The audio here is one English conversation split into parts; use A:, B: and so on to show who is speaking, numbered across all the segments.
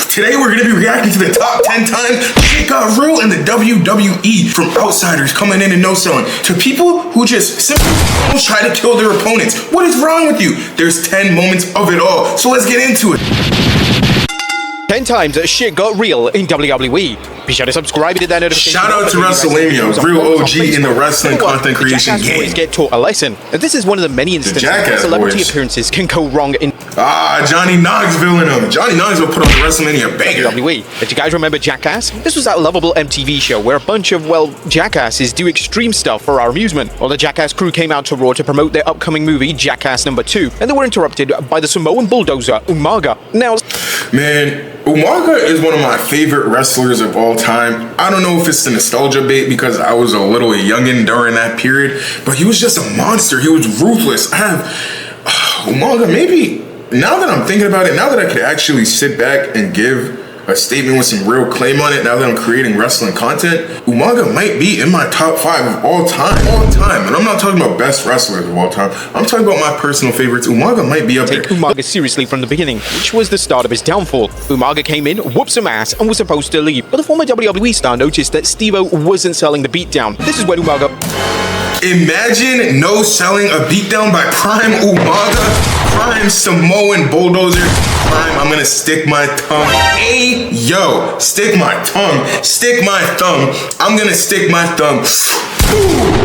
A: Today we're going to be reacting to the top 10 times shit got real in the WWE. From outsiders coming in and no selling to people who just simply try to kill their opponents. What is wrong with you? There's 10 moments of it all. So let's get into it.
B: 10 times that shit got real in WWE. Be sure to subscribe and hit that notification.
A: Shout out to WrestleMania, real OG in the wrestling content creation game.
B: Boys get taught a lesson. And this is one of the many instances where celebrity appearances can go wrong in
A: Johnny Knoxville in them. Johnny Knoxville put on the WrestleMania banger.
B: WWE. Did you guys remember Jackass? This was that lovable MTV show where a bunch of, well, jackasses do extreme stuff for our amusement. Well, the Jackass crew came out to Raw to promote their upcoming movie, Jackass #2, and they were interrupted by the Samoan bulldozer, Umaga. Now,
A: man, Umaga is one of my favorite wrestlers of all time. I don't know if it's the nostalgia bait because I was a little youngin' during that period, but he was just a monster. He was ruthless. Umaga, maybe, now that I'm thinking about it, now that I could actually sit back and give a statement with some real claim on it, now that I'm creating wrestling content, Umaga might be in my top 5 of all time. And I'm not talking about best wrestlers of all time. I'm talking about my personal favorites. Umaga might be up there.
B: Take Umaga seriously from the beginning, which was the start of his downfall. Umaga came in, whooped some ass, and was supposed to leave. But the former WWE star noticed that Steve-O wasn't selling the beatdown. This is when Umaga...
A: Imagine no selling a beatdown by Prime Umaga, Prime Samoan bulldozer, Prime I'm gonna stick my tongue. Hey, yo, stick my tongue, stick my thumb. I'm gonna stick my thumb.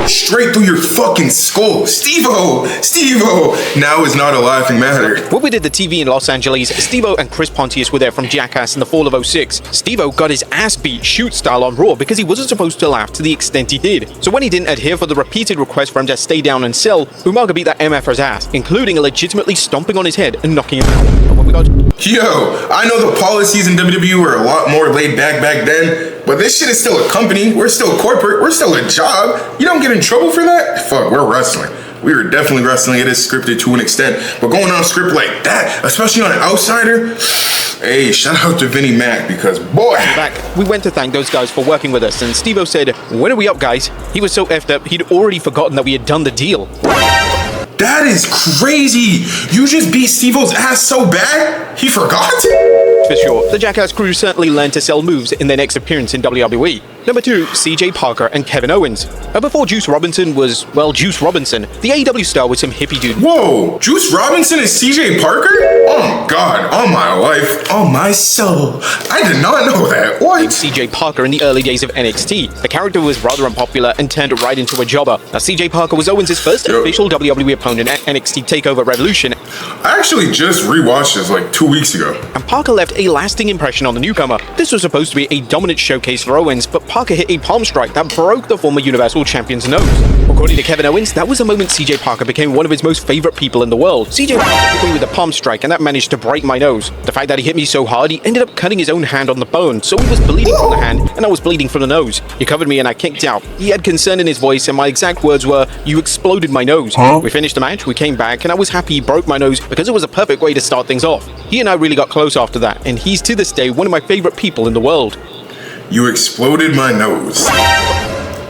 A: Straight through your fucking skull. Steve-O, now is not a laughing matter.
B: When we did the TV in Los Angeles, Steve-O and Chris Pontius were there from Jackass in the fall of '06. Steve-O got his ass beat shoot style on Raw because he wasn't supposed to laugh to the extent he did. So when he didn't adhere for the repeated request for him to stay down and sell, Umaga beat that MFer's ass, including legitimately stomping on his head and knocking him out. And when we got...
A: Yo, I know the policies in WWE were a lot more laid back then, but this shit is still a company. We're still corporate. We're still a job. You don't get in trouble for that? Fuck, we're wrestling. We were definitely wrestling. It is scripted to an extent, but going on script like that, especially on an outsider, hey, shout out to Vinnie Mac because boy.
B: Back, we went to thank those guys for working with us, and Steve-O said, "When are we up, guys?" He was so effed up, he'd already forgotten that we had done the deal.
A: That is crazy. You just beat Steve-O's ass so bad, he forgot?
B: For sure, the Jackass crew certainly learned to sell moves in their next appearance in WWE. Number 2, CJ Parker and Kevin Owens. Before Juice Robinson was, well, Juice Robinson, the AEW star was some hippie dude.
A: Whoa, Juice Robinson is CJ Parker? Oh God, on my life, on my soul. I did not know that. What?
B: CJ Parker in the early days of NXT. The character was rather unpopular and turned right into a jobber. Now, CJ Parker was Owens' first official WWE opponent at NXT TakeOver Revolution.
A: I actually just rewatched this like 2 weeks ago.
B: And Parker left a lasting impression on the newcomer. This was supposed to be a dominant showcase for Owens, but Parker hit a palm strike that broke the former Universal Champion's nose. According to Kevin Owens, that was the moment CJ Parker became one of his most favorite people in the world. CJ Parker hit me with a palm strike, and that managed to break my nose. The fact that he hit me so hard, he ended up cutting his own hand on the bone, so he was bleeding from the hand, and I was bleeding from the nose. He covered me and I kicked out. He had concern in his voice, and my exact words were, "You exploded my nose." We finished the match, we came back, and I was happy he broke my nose because it was a perfect way to start things off. He and I really got close after that, and he's to this day one of my favorite people in the world.
A: You exploded my nose.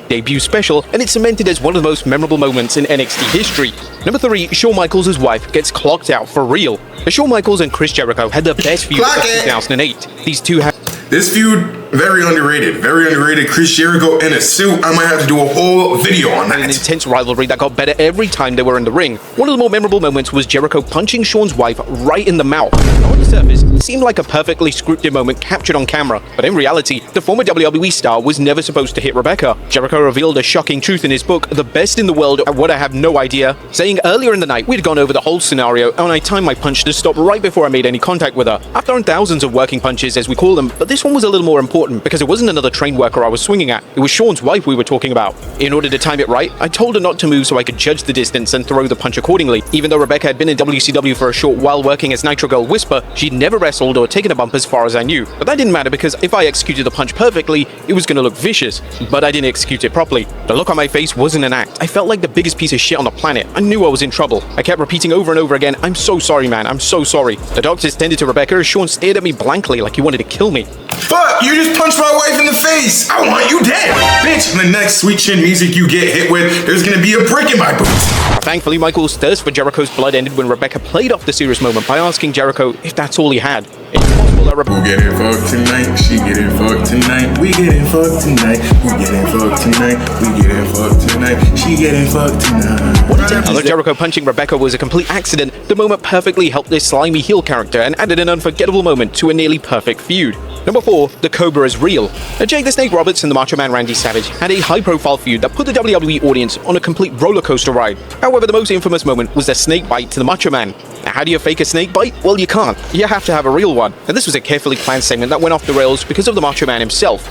B: Debut special, and it's cemented as one of the most memorable moments in NXT history. Number 3, Shawn Michaels' wife gets clocked out for real. Shawn Michaels and Chris Jericho had the best feud of 2008. These two have...
A: This feud, very underrated. Very underrated. Chris Jericho in a suit. I might have to do a whole video on that.
B: An intense rivalry that got better every time they were in the ring. One of the more memorable moments was Jericho punching Shawn's wife right in the mouth. On the surface, it seemed like a perfectly scripted moment captured on camera, but in reality, the former WWE star was never supposed to hit Rebecca. Jericho revealed a shocking truth in his book, The Best in the World at What I Have No Idea, saying earlier in the night we'd gone over the whole scenario and I timed my punch to stop right before I made any contact with her. I've thrown thousands of working punches, as we call them, but this one was a little more important because it wasn't another trained worker I was swinging at. It was Shawn's wife we were talking about. In order to time it right, I told her not to move so I could judge the distance and throw the punch accordingly. Even though Rebecca had been in WCW for a short while working as Nitro Girl Whisper, she'd never wrestled or taken a bump as far as I knew. But that didn't matter because if I executed the punch perfectly, it was going to look vicious. But I didn't execute it properly. The look on my face wasn't an act. I felt like the biggest piece of shit on the planet. I knew I was in trouble. I kept repeating over and over again, "I'm so sorry, man. I'm so sorry." The doctors tended to Rebecca as Shawn stared at me blankly like he wanted to kill me.
A: But you just punched my wife in the face. I want you dead. Bitch, the next sweet chin music you get hit with, there's gonna be a brick in my boots.
B: Thankfully, Michael's thirst for Jericho's blood ended when Rebecca played off the serious moment by asking Jericho if that's all he had. It's possible that
A: Who getting fucked tonight? She getting fucked tonight. We getting fucked tonight. Who getting fucked tonight? We getting fucked tonight. She getting fucked tonight.
B: Although Jericho punching Rebecca was a complete accident, the moment perfectly helped this slimy heel character and added an unforgettable moment to a nearly perfect feud. Number 4, the Cobra is real. Now, Jake the Snake Roberts and the Macho Man Randy Savage had a high-profile feud that put the WWE audience on a complete roller coaster ride. However, the most infamous moment was the snake bite to the Macho Man. Now, how do you fake a snake bite? Well, you can't. You have to have a real one. And this was a carefully planned segment that went off the rails because of the Macho Man himself.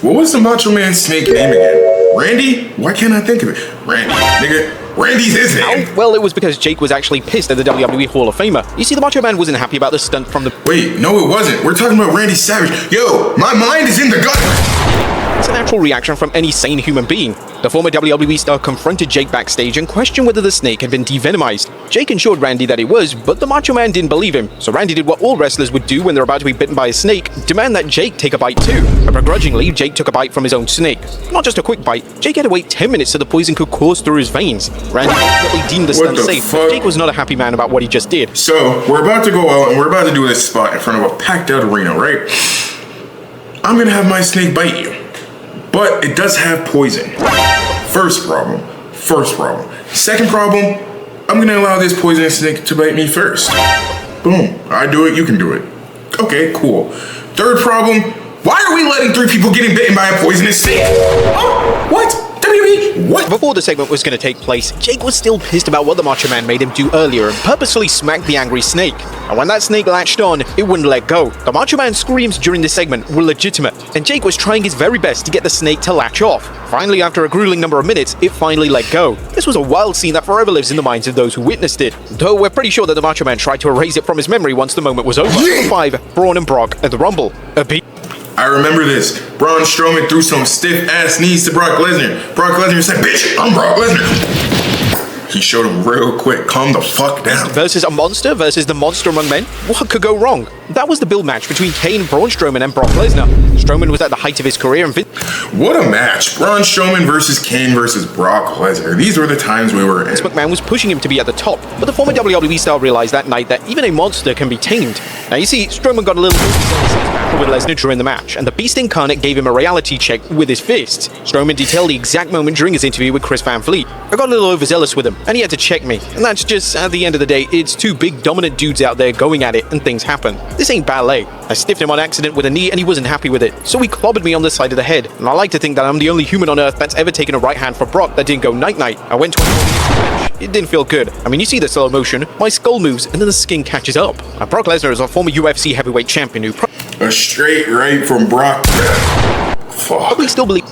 A: What was the Macho Man's snake name again? Randy? Why can't I think of it? Randy, nigga. Randy's his name.
B: Well, it was because Jake was actually pissed at the WWE Hall of Famer. You see, the Macho Man wasn't happy about the stunt from the...
A: Wait, no it wasn't. We're talking about Randy Savage. Yo, my mind is in the gutter.
B: It's a natural reaction from any sane human being. The former WWE star confronted Jake backstage and questioned whether the snake had been devenomized. Jake assured Randy that it was, but the Macho Man didn't believe him. So Randy did what all wrestlers would do when they're about to be bitten by a snake, demand that Jake take a bite too. And begrudgingly, Jake took a bite from his own snake. Not just a quick bite, Jake had to wait 10 minutes so the poison could course through his veins. Randy ultimately deemed the stunt safe, but Jake was not a happy man about what he just did.
A: So, we're about to go out and we're about to do this spot in front of a packed out arena, right? I'm gonna have my snake bite you. But it does have poison. First problem. Second problem, I'm gonna allow this poisonous snake to bite me first. Boom. I do it, you can do it. Okay, cool. Third problem, why are we letting 3 people getting bitten by a poisonous snake? Oh, what? WWE? What?
B: Before the segment was going to take place, Jake was still pissed about what the Macho Man made him do earlier and purposefully smacked the angry snake. And when that snake latched on, it wouldn't let go. The Macho Man's screams during this segment were legitimate, and Jake was trying his very best to get the snake to latch off. Finally, after a grueling number of minutes, it finally let go. This was a wild scene that forever lives in the minds of those who witnessed it, though we're pretty sure that the Macho Man tried to erase it from his memory once the moment was over. Number 5, Braun and Brock at the Rumble.
A: I remember this. Braun Strowman threw some stiff-ass knees to Brock Lesnar. Brock Lesnar said, "Bitch, I'm Brock Lesnar." He showed him real quick, calm the fuck down.
B: Versus a monster versus the monster among men? What could go wrong? That was the build match between Kane, Braun Strowman, and Brock Lesnar. Strowman was at the height of his career and
A: what a match. Braun Strowman versus Kane versus Brock Lesnar. These were the times we were in.
B: Vince McMahon was pushing him to be at the top, but the former WWE star realized that night that even a monster can be tamed. Now you see, Strowman got a little with Lesnar during the match, and the Beast Incarnate gave him a reality check with his fists. Strowman detailed the exact moment during his interview with Chris Van Fleet. I got a little overzealous with him, and he had to check me. And that's just, at the end of the day, it's 2 big dominant dudes out there going at it, and things happen. This ain't ballet. I stiffed him on accident with a knee, and he wasn't happy with it, so he clobbered me on the side of the head. And I like to think that I'm the only human on earth that's ever taken a right hand for Brock that didn't go night-night. I went 20 minutes into the match. It didn't feel good. I mean, you see the slow motion, my skull moves, and then the skin catches up. Now, Brock Lesnar is a former UFC heavyweight champion who
A: a straight right from Brock. Fuck.
B: Probably still believe.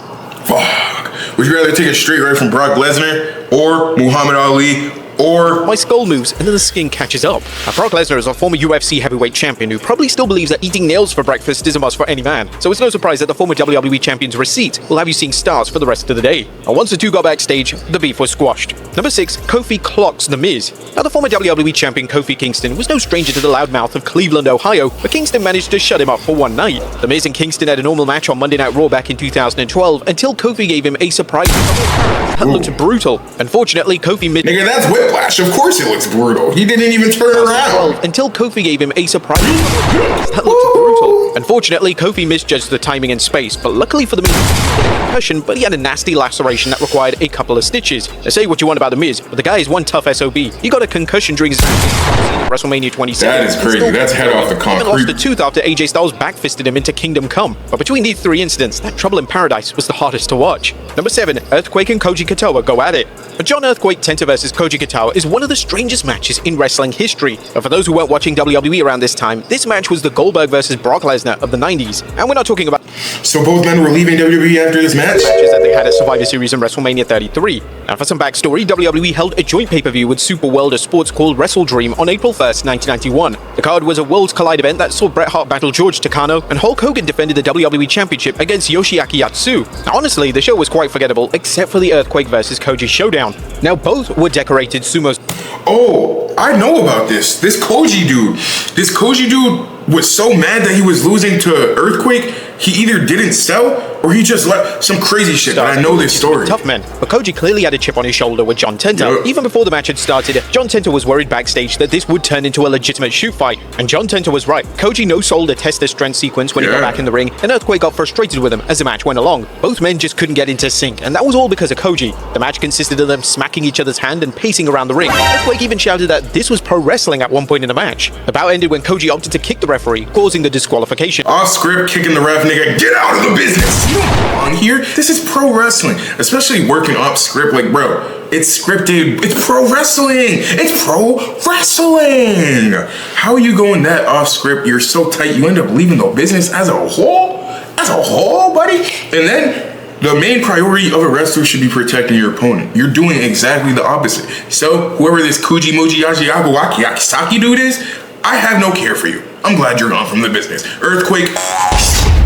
A: Fuck. Would you rather take a straight right from Brock Lesnar or Muhammad Ali or...
B: My skull moves and then the skin catches up. Now, Brock Lesnar is a former UFC heavyweight champion who probably still believes that eating nails for breakfast is a must for any man. So it's no surprise that the former WWE champion's receipt will have you seeing stars for the rest of the day. And once the 2 got backstage, the beef was squashed. Number 6, Kofi clocks The Miz. Now, the former WWE champion Kofi Kingston was no stranger to the loudmouth of Cleveland, Ohio, but Kingston managed to shut him up for one night. The Miz and Kingston had a normal match on Monday Night Raw back in 2012 until Kofi gave him a surprise that looked brutal. Unfortunately, Kofi missed.
A: Nigga, that's whiplash. Of course it looks brutal. He didn't even turn around.
B: Until Kofi gave him a surprise that looked brutal. Unfortunately, Kofi misjudged the timing and space, but luckily for the Miz, he had a concussion, but he had a nasty laceration that required a couple of stitches. Now, say what you want about the Miz, but the guy is one tough SOB. He got a concussion during his at WrestleMania 27.
A: That is crazy. That's head off the concrete.
B: He lost a tooth after AJ Styles backfisted him into Kingdom Come. But between these 3 incidents, that Trouble in Paradise was the hardest to watch. Number 7, Earthquake and Koji Katoa go at it. John Earthquake Tenta vs Koji Katoa is one of the strangest matches in wrestling history. And for those who weren't watching WWE around this time, this match was the Goldberg vs Brock Lesnar of the 90s. And we're not talking about...
A: So both men were leaving WWE after this match?
B: Matches that they had at Survivor Series and WrestleMania 33. Now for some backstory, WWE held a joint pay-per-view with Super World of Sports called Wrestle Dream on April 1st, 1991. The card was a Worlds Collide event that saw Bret Hart battle George Takano, and Hulk Hogan defended the WWE Championship against Yoshiaki Yatsu. Now honestly, the show was quite forgettable, except for the Earthquake vs Koji showdown. Now both were decorated sumos.
A: Oh, I know about this. This Koji dude was so mad that he was losing to Earthquake, he either didn't sell or he just let some crazy shit that I know this story.
B: Tough men, but Koji clearly had a chip on his shoulder with John Tenta.
A: Yep.
B: Even before the match had started, John Tenta was worried backstage that this would turn into a legitimate shoot fight, and John Tenta was right. Koji no-sold a test their strength sequence when he got back in the ring, and Earthquake got frustrated with him as the match went along. Both men just couldn't get into sync, and that was all because of Koji. The match consisted of them smacking each other's hand and pacing around the ring. Earthquake even shouted that this was pro wrestling at one point in the match. The bout ended when Koji opted to kick the referee, causing the disqualification.
A: Off script, kicking the ref, nigga, get out of the business! You don't belong here. This is pro wrestling, especially working off script. Like, bro, it's scripted. It's pro wrestling. It's pro wrestling. How are you going that off script? You're so tight, you end up leaving the business as a whole? As a whole, buddy? And then the main priority of a wrestler should be protecting your opponent. You're doing exactly the opposite. So, whoever this Kuji Muji Yaji Abuwaki Yakisaki dude is, I have no care for you. I'm glad you're gone from the business. Earthquake.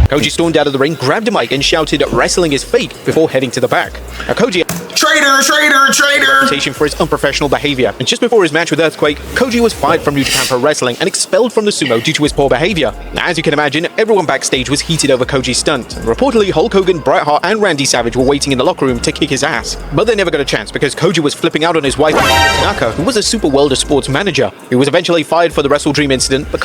B: Koji stormed out of the ring, grabbed a mic, and shouted wrestling is fake before heading to the back. Now Koji
A: Traitor, traitor, traitor!
B: reputation for his unprofessional behavior, and just before his match with Earthquake, Koji was fired from New Japan Pro Wrestling and expelled from the sumo due to his poor behavior. Now, as you can imagine, everyone backstage was heated over Koji's stunt, and reportedly Hulk Hogan, Bret Hart, and Randy Savage were waiting in the locker room to kick his ass. But they never got a chance because Koji was flipping out on his wife, Tanaka, who was a Super World of Sports manager. He was eventually fired for the Wrestle Dream incident, but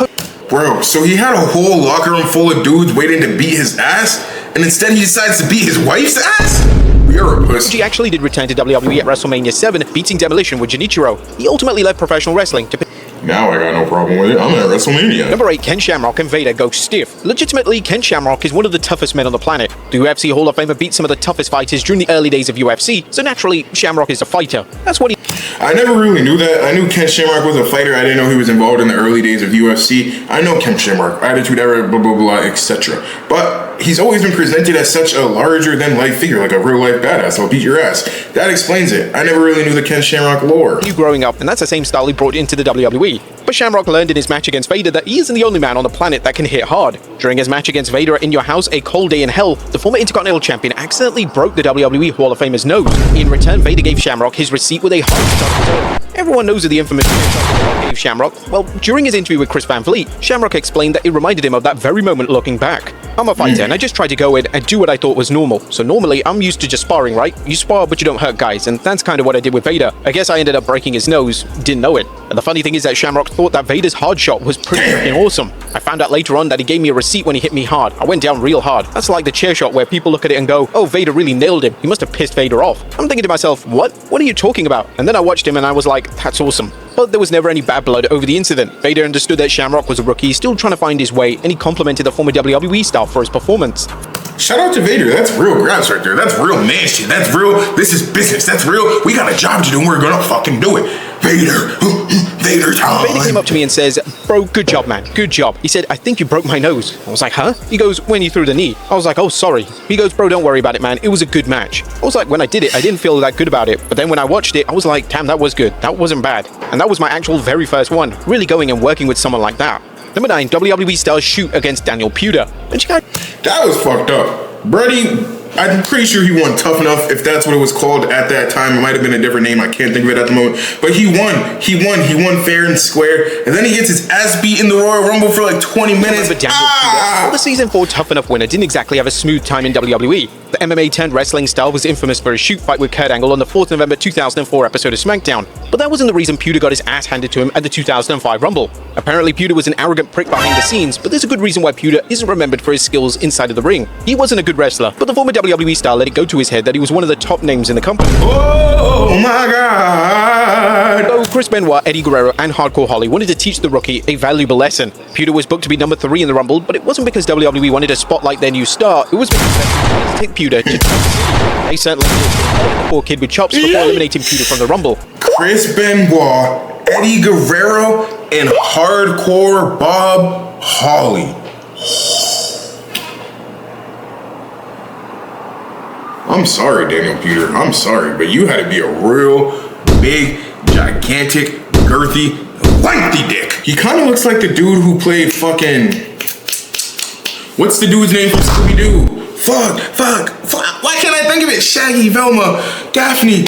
A: Bro, so he had a whole locker room full of dudes waiting to beat his ass, and instead he decides to beat his wife's ass? You're a pussy.
B: Koji actually did return to WWE at WrestleMania 7, beating Demolition with Genichiro. He ultimately left professional wrestling to
A: Now I got no problem with it. I'm at WrestleMania.
B: Number 8, Ken Shamrock and Vader go stiff. Legitimately, Ken Shamrock is one of the toughest men on the planet. The UFC Hall of Famer beat some of the toughest fighters during the early days of UFC, so naturally, Shamrock is a fighter. That's what he...
A: I never really knew that. I knew Ken Shamrock was a fighter. I didn't know he was involved in the early days of UFC. I know Ken Shamrock, Attitude Era, blah, blah, blah, etc. But he's always been presented as such a larger-than-life figure, like a real-life badass. I'll beat your ass. That explains it. I never really knew the Ken Shamrock lore.
B: He growing up, and that's the same style he brought into the WWE. But Shamrock learned in his match against Vader that he isn't the only man on the planet that can hit hard. During his match against Vader at In Your House, A Cold Day in Hell, the former Intercontinental Champion accidentally broke the WWE Hall of Famer's nose. In return, Vader gave Shamrock his receipt with a hard shot of his own. Everyone knows of the infamous shot gave Shamrock. Well, during his interview with Chris Van Vliet, Shamrock explained that it reminded him of that very moment looking back. I'm a fighter, and I just tried to go in and do what I thought was normal. So normally, I'm used to just sparring, right? You spar, but you don't hurt guys, and that's kind of what I did with Vader. I guess I ended up breaking his nose, didn't know it. And the funny thing is that Shamrock thought that Vader's hard shot was pretty freaking awesome. I found out later on that he gave me a receipt when he hit me hard. I went down real hard. That's like the chair shot where people look at it and go, oh, Vader really nailed him. He must have pissed Vader off. I'm thinking to myself, what? What are you talking about? And then I watched him and I was like, that's awesome. But there was never any bad blood over the incident. Vader understood that Shamrock was a rookie, still trying to find his way, and he complimented the former WWE star for his performance.
A: Shout out to Vader. That's real grass right there. That's real man shit. That's real. This is business. That's real. We got a job to do and we're gonna fucking do it. Vader. Vader time.
B: Vader came up to me and says, bro, good job, man. Good job. He said, I think you broke my nose. I was like, huh? He goes, when you threw the knee. I was like, oh, sorry. He goes, bro, don't worry about it, man. It was a good match. I was like, when I did it, I didn't feel that good about it. But then when I watched it, I was like, damn, that was good. That wasn't bad. And that was my actual very first one. Really going and working with someone like that. Number 9, WWE stars shoot against Daniel Puder. And
A: that was fucked up. Brady, I'm pretty sure he won Tough Enough, if that's what it was called at that time. It might have been a different name. I can't think of it at the moment. But he won. He won fair and square. And then he gets his ass beat in the Royal Rumble for like 20 minutes.
B: But Daniel Puder, the season 4 Tough Enough winner, didn't exactly have a smooth time in WWE. The MMA-turned-wrestling star was infamous for his shoot fight with Kurt Angle on the 4th November 2004 episode of SmackDown. But that wasn't the reason Puder got his ass handed to him at the 2005 Rumble. Apparently, Puder was an arrogant prick behind the scenes, but there's a good reason why Puder isn't remembered for his skills inside of the ring. He wasn't a good wrestler, but the former WWE star let it go to his head that he was one of the top names in the company.
A: Oh my God!
B: So Chris Benoit, Eddie Guerrero, and Hardcore Holly wanted to teach the rookie a valuable lesson. Puder was booked to be number 3 in the Rumble, but it wasn't because WWE wanted to spotlight their new star. It was because they wanted to take Puder to they certainly did. The poor kid with chops before eliminating Puder from the Rumble.
A: Chris Benoit, Eddie Guerrero, and Hardcore Bob Holly. I'm sorry, Daniel Puder. I'm sorry, but you had to be a real big, gigantic, girthy, lengthy dick. He kind of looks like the dude who played fucking... What's the dude's name from Scooby-Doo? Fuck. Why can't I think of it? Shaggy, Velma, Daphne.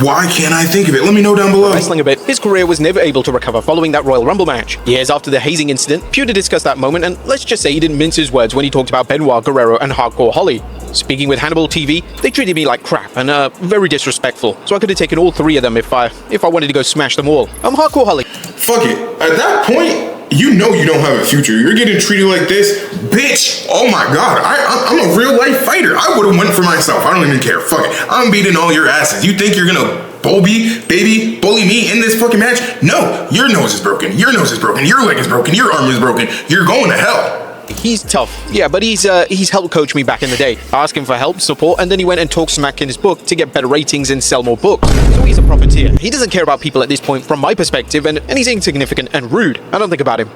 A: Why can't I think of it? Let me know down below.
B: Wrestling a bit, his career was never able to recover following that Royal Rumble match. Years after the hazing incident, Puder discussed that moment, and let's just say he didn't mince his words when he talked about Benoit, Guerrero, and Hardcore Holly. Speaking with Hannibal TV, they treated me like crap and very disrespectful. So I could have taken all 3 of them if I wanted to go smash them all. I'm hardcore Holly.
A: Fuck it. At that point, you know you don't have a future. You're getting treated like this, bitch. Oh my god, I'm a real life fighter. I would have went for myself. I don't even care. Fuck it. I'm beating all your asses. You think you're gonna bully me in this fucking match? No, your nose is broken. Your nose is broken. Your leg is broken. Your arm is broken. You're going to hell.
B: He's tough, yeah, but he's helped coach me back in the day. I asked him for help, support, and then he went and talked smack in his book to get better ratings and sell more books. So he's a profiteer. He doesn't care about people at this point from my perspective, and he's insignificant and rude. I don't think about him.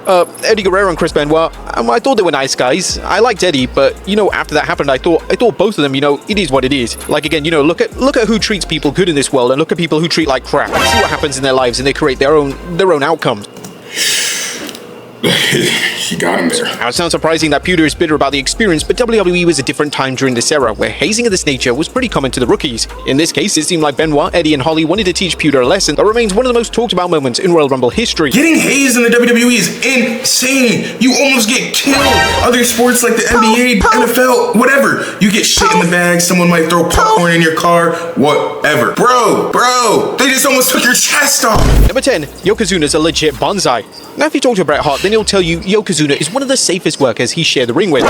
B: Eddie Guerrero and Chris Benoit, I thought they were nice guys. I liked Eddie, but, after that happened, I thought both of them, it is what it is. Like, again, look at who treats people good in this world, and look at people who treat like crap. See what happens in their lives, and they create their own outcomes.
A: He got him there.
B: Now, it's not surprising that Pewter is bitter about the experience, but WWE was a different time during this era, where hazing of this nature was pretty common to the rookies. In this case, it seemed like Benoit, Eddie, and Holly wanted to teach Pewter a lesson that remains one of the most talked about moments in Royal Rumble history.
A: Getting hazed in the WWE is insane. You almost get killed. Other sports like the NBA, NFL, whatever. You get shit in the bag, someone might throw popcorn in your car, whatever. Bro, they just almost took your chest off.
B: Number 10, Yokozuna's a legit bonsai. Now, if you talk to Bret Hart, then he'll tell you Yokozuna is one of the safest workers he shared the ring with.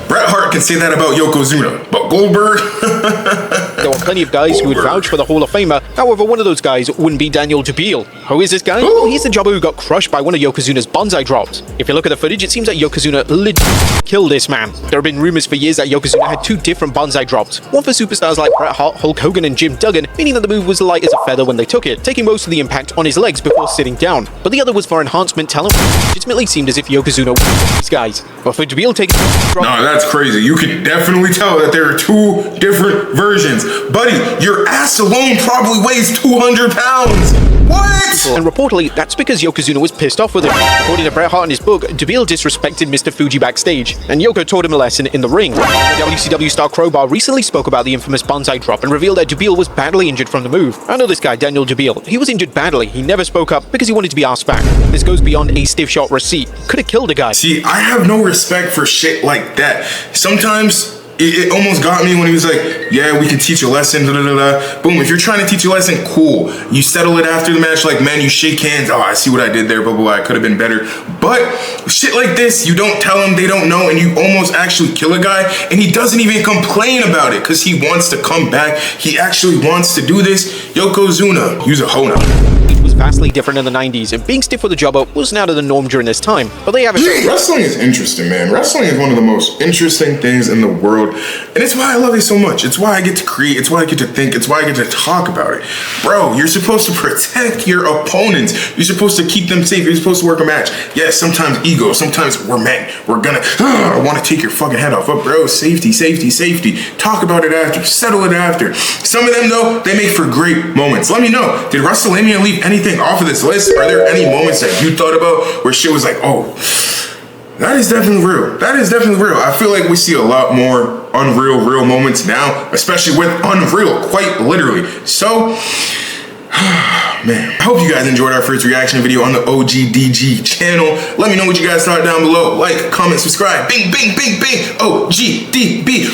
A: Bret Hart can say that about Yokozuna, but Goldberg?
B: There are plenty of guys who would vouch for the Hall of Famer. However, one of those guys wouldn't be Daniel Dubiel. Who is this guy? Well, he's the jobber who got crushed by one of Yokozuna's bonsai drops. If you look at the footage, it seems that Yokozuna legit killed this man. There have been rumors for years that Yokozuna had 2 different bonsai drops. One for superstars like Bret Hart, Hulk Hogan, and Jim Duggan, meaning that the move was light as a feather when they took it, taking most of the impact on his legs before sitting down. But the other was for enhancement talent, which legitimately seemed as if Yokozuna was these guys. But for Dubiel taking drop...
A: No, that's crazy. You can definitely tell that there are 2 different versions. Buddy, your ass alone probably weighs 200 pounds. What?
B: And reportedly, that's because Yokozuna was pissed off with him. According to Bret Hart in his book, Dubiel disrespected Mr. Fuji backstage, and Yoko taught him a lesson in the ring. The WCW star Crowbar recently spoke about the infamous bonsai drop and revealed that Dubiel was badly injured from the move. I know this guy, Daniel Dubiel. He was injured badly. He never spoke up because he wanted to be asked back. This goes beyond a stiff shot receipt. Could have killed a guy.
A: See, I have no respect for shit like that. Sometimes... It almost got me when he was like, yeah, we can teach a lesson, Boom, if you're trying to teach a lesson, cool. You settle it after the match, like, man, you shake hands. Oh, I see what I did there, blah, blah, blah. I could have been better. But shit like this, you don't tell them, they don't know, and you almost actually kill a guy, and he doesn't even complain about it because he wants to come back. He actually wants to do this. Yokozuna, use a hoe now.
B: Vastly different in the 90s, and being stiff with a jobber was now to the norm during this time. But they have it.
A: Wrestling is interesting, man. Wrestling is one of the most interesting things in the world, and it's why I love it so much. It's why I get to create. It's why I get to think. It's why I get to talk about it. Bro, you're supposed to protect your opponents. You're supposed to keep them safe. You're supposed to work a match. Yes, sometimes ego. Sometimes we're men. We're gonna, I want to take your fucking head off. But bro, safety. Talk about it after. Settle it after. Some of them, though, they make for great moments. Let me know. Did WrestleMania leave anything off of this list? Are there any moments that you thought about where shit was like, oh, that is definitely real. That is definitely real. I feel like we see a lot more real moments now, especially with Unreal, quite literally. So, man, I hope you guys enjoyed our first reaction video on the OGDG channel. Let me know what you guys thought down below. Like, comment, subscribe. Bing, OGDB.